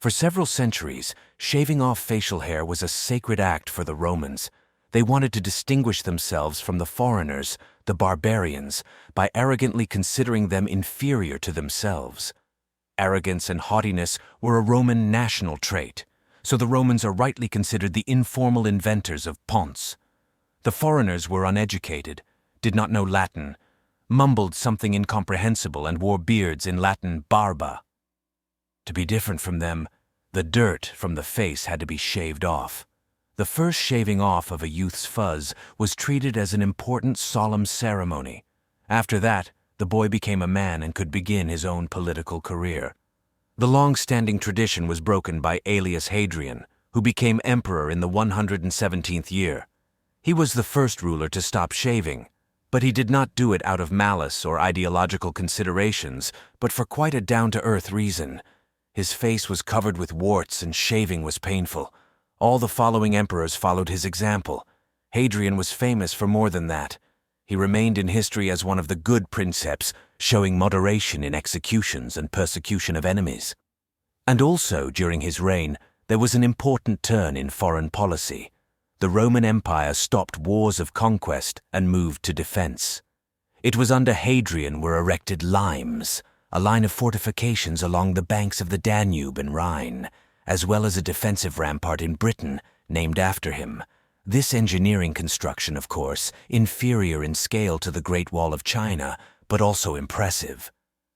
For several centuries, shaving off facial hair was a sacred act for the Romans. They wanted to distinguish themselves from the foreigners, the barbarians, by arrogantly considering them inferior to themselves. Arrogance and haughtiness were a Roman national trait, so the Romans are rightly considered the informal inventors of ponts. The foreigners were uneducated, did not know Latin, mumbled something incomprehensible and wore beards in Latin barba. To be different from them, the dirt from the face had to be shaved off. The first shaving off of a youth's fuzz was treated as an important solemn ceremony. After that, the boy became a man and could begin his own political career. The long-standing tradition was broken by Aelius Hadrian, who became emperor in the 117th year. He was the first ruler to stop shaving, but he did not do it out of malice or ideological considerations, but for quite a down-to-earth reason. His face was covered with warts and shaving was painful. All the following emperors followed his example. Hadrian was famous for more than that. He remained in history as one of the good princeps, showing moderation in executions and persecution of enemies. And also, during his reign, there was an important turn in foreign policy. The Roman Empire stopped wars of conquest and moved to defense. It was under Hadrian were erected limes, a line of fortifications along the banks of the Danube and Rhine, as well as a defensive rampart in Britain named after him. This engineering construction, of course, inferior in scale to the Great Wall of China, but also impressive.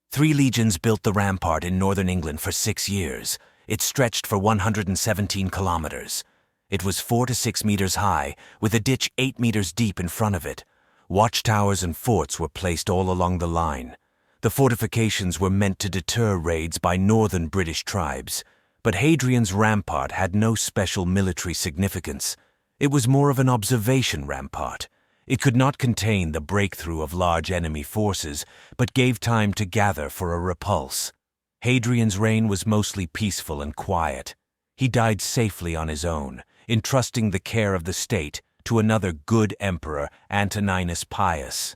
3 legions built the rampart in northern England for 6 years. It stretched for 117 kilometers. It was 4 to 6 meters high, with a ditch 8 meters deep in front of it. Watchtowers and forts were placed all along the line. The fortifications were meant to deter raids by northern British tribes, but Hadrian's rampart had no special military significance. It was more of an observation rampart. It could not contain the breakthrough of large enemy forces, but gave time to gather for a repulse. Hadrian's reign was mostly peaceful and quiet. He died safely on his own, entrusting the care of the state to another good emperor, Antoninus Pius.